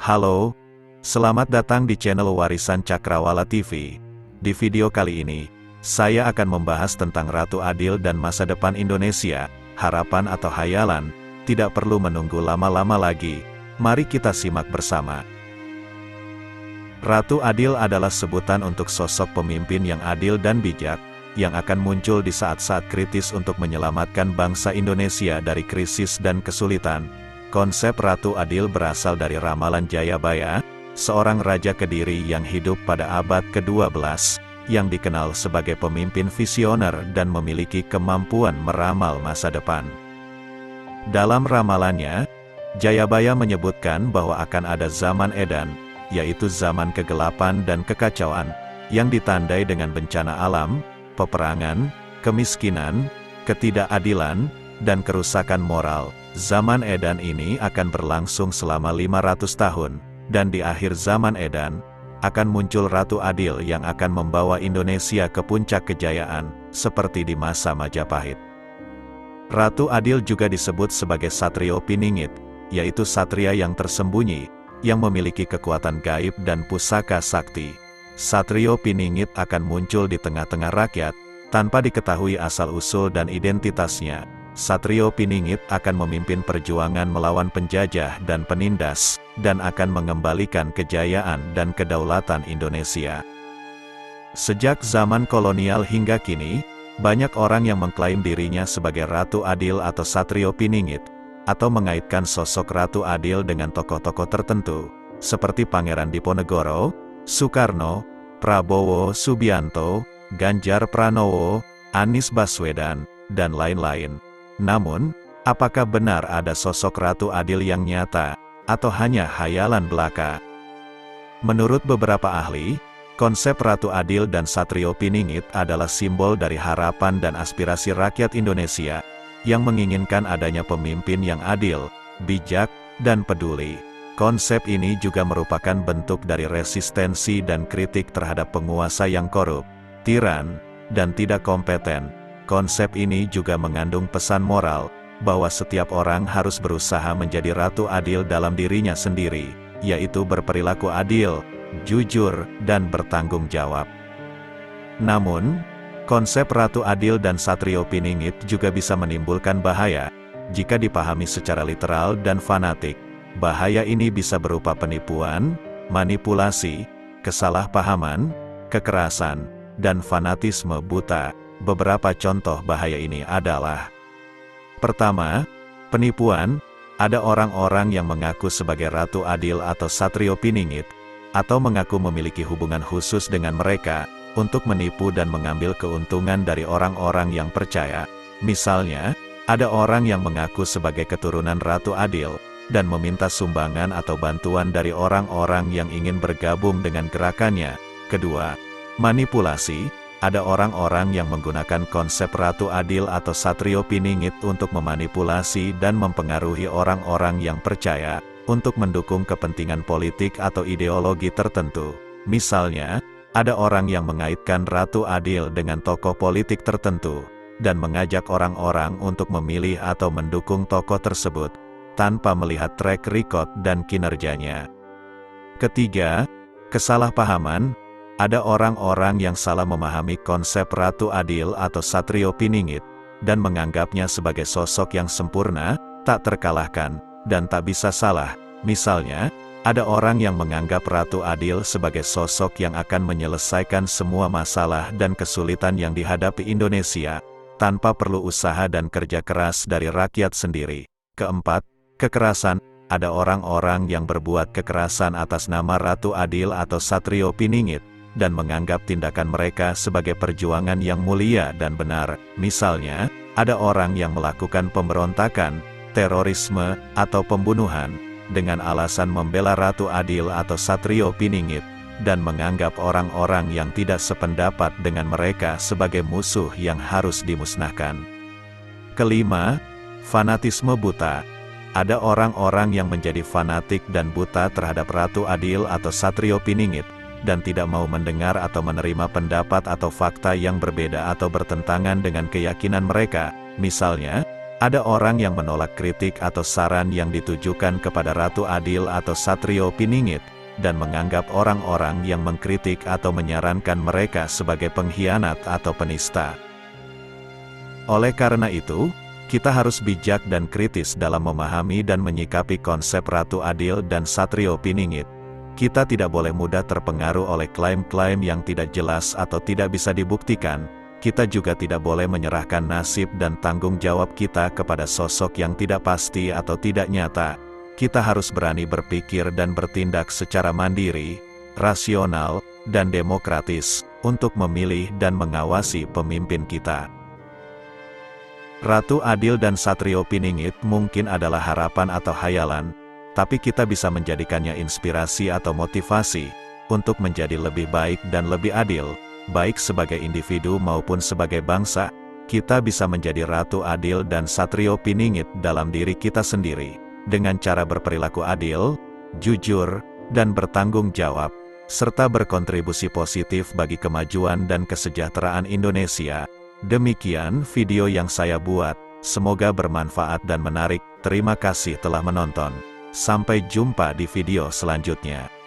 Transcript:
Halo, selamat datang di channel Warisan Cakrawala TV. Di video kali ini, saya akan membahas tentang Ratu Adil dan masa depan Indonesia, harapan atau hayalan. Tidak perlu menunggu lama-lama lagi, mari kita simak bersama. Ratu Adil adalah sebutan untuk sosok pemimpin yang adil dan bijak, yang akan muncul di saat-saat kritis untuk menyelamatkan bangsa Indonesia dari krisis dan kesulitan. Konsep Ratu Adil berasal dari ramalan Jayabaya, seorang raja Kediri yang hidup pada abad ke-12, yang dikenal sebagai pemimpin visioner dan memiliki kemampuan meramal masa depan. Dalam ramalannya, Jayabaya menyebutkan bahwa akan ada zaman edan, yaitu zaman kegelapan dan kekacauan, yang ditandai dengan bencana alam, peperangan, kemiskinan, ketidakadilan, dan kerusakan moral. Zaman edan ini akan berlangsung selama 500 tahun, dan di akhir zaman edan, akan muncul Ratu Adil yang akan membawa Indonesia ke puncak kejayaan, seperti di masa Majapahit. Ratu Adil juga disebut sebagai Satrio Piningit, yaitu satria yang tersembunyi, yang memiliki kekuatan gaib dan pusaka sakti. Satrio Piningit akan muncul di tengah-tengah rakyat, tanpa diketahui asal-usul dan identitasnya. Satrio Piningit akan memimpin perjuangan melawan penjajah dan penindas, dan akan mengembalikan kejayaan dan kedaulatan Indonesia. Sejak zaman kolonial hingga kini, banyak orang yang mengklaim dirinya sebagai Ratu Adil atau Satrio Piningit, atau mengaitkan sosok Ratu Adil dengan tokoh-tokoh tertentu, seperti Pangeran Diponegoro, Soekarno, Prabowo Subianto, Ganjar Pranowo, Anies Baswedan, dan lain-lain. Namun, apakah benar ada sosok Ratu Adil yang nyata, atau hanya hayalan belaka? Menurut beberapa ahli, konsep Ratu Adil dan Satrio Piningit adalah simbol dari harapan dan aspirasi rakyat Indonesia, yang menginginkan adanya pemimpin yang adil, bijak, dan peduli. Konsep ini juga merupakan bentuk dari resistensi dan kritik terhadap penguasa yang korup, tiran, dan tidak kompeten. Konsep ini juga mengandung pesan moral, bahwa setiap orang harus berusaha menjadi Ratu Adil dalam dirinya sendiri, yaitu berperilaku adil, jujur, dan bertanggung jawab. Namun, konsep Ratu Adil dan Satrio Piningit juga bisa menimbulkan bahaya, jika dipahami secara literal dan fanatik. Bahaya ini bisa berupa penipuan, manipulasi, kesalahpahaman, kekerasan, dan fanatisme buta. Beberapa contoh bahaya ini adalah: pertama, penipuan. Ada orang-orang yang mengaku sebagai Ratu Adil atau Satrio Piningit, atau mengaku memiliki hubungan khusus dengan mereka, untuk menipu dan mengambil keuntungan dari orang-orang yang percaya. Misalnya, ada orang yang mengaku sebagai keturunan Ratu Adil, dan meminta sumbangan atau bantuan dari orang-orang yang ingin bergabung dengan gerakannya. Kedua, manipulasi. Ada orang-orang yang menggunakan konsep Ratu Adil atau Satrio Piningit untuk memanipulasi dan mempengaruhi orang-orang yang percaya, untuk mendukung kepentingan politik atau ideologi tertentu. Misalnya, ada orang yang mengaitkan Ratu Adil dengan tokoh politik tertentu, dan mengajak orang-orang untuk memilih atau mendukung tokoh tersebut, tanpa melihat track record dan kinerjanya. Ketiga, kesalahpahaman. Ada orang-orang yang salah memahami konsep Ratu Adil atau Satrio Piningit, dan menganggapnya sebagai sosok yang sempurna, tak terkalahkan, dan tak bisa salah. Misalnya, ada orang yang menganggap Ratu Adil sebagai sosok yang akan menyelesaikan semua masalah dan kesulitan yang dihadapi Indonesia, tanpa perlu usaha dan kerja keras dari rakyat sendiri. Keempat, kekerasan. Ada orang-orang yang berbuat kekerasan atas nama Ratu Adil atau Satrio Piningit, dan menganggap tindakan mereka sebagai perjuangan yang mulia dan benar. Misalnya, ada orang yang melakukan pemberontakan, terorisme, atau pembunuhan, dengan alasan membela Ratu Adil atau Satrio Piningit, dan menganggap orang-orang yang tidak sependapat dengan mereka sebagai musuh yang harus dimusnahkan. Kelima, fanatisme buta. Ada orang-orang yang menjadi fanatik dan buta terhadap Ratu Adil atau Satrio Piningit, dan tidak mau mendengar atau menerima pendapat atau fakta yang berbeda atau bertentangan dengan keyakinan mereka. Misalnya, Ada orang yang menolak kritik atau saran yang ditujukan kepada Ratu Adil atau Satrio Piningit, dan menganggap orang-orang yang mengkritik atau menyarankan mereka sebagai pengkhianat atau penista. Oleh karena itu, kita harus bijak dan kritis dalam memahami dan menyikapi konsep Ratu Adil dan Satrio Piningit. Kita tidak boleh mudah terpengaruh oleh klaim-klaim yang tidak jelas atau tidak bisa dibuktikan. Kita juga tidak boleh menyerahkan nasib dan tanggung jawab kita kepada sosok yang tidak pasti atau tidak nyata. Kita harus berani berpikir dan bertindak secara mandiri, rasional, dan demokratis, untuk memilih dan mengawasi pemimpin kita. Ratu Adil dan Satrio Piningit mungkin adalah harapan atau hayalan, tapi kita bisa menjadikannya inspirasi atau motivasi, untuk menjadi lebih baik dan lebih adil. Baik sebagai individu maupun sebagai bangsa, kita bisa menjadi Ratu Adil dan Satrio Piningit dalam diri kita sendiri, dengan cara berperilaku adil, jujur, dan bertanggung jawab, serta berkontribusi positif bagi kemajuan dan kesejahteraan Indonesia. Demikian video yang saya buat, semoga bermanfaat dan menarik. Terima kasih telah menonton. Sampai jumpa di video selanjutnya.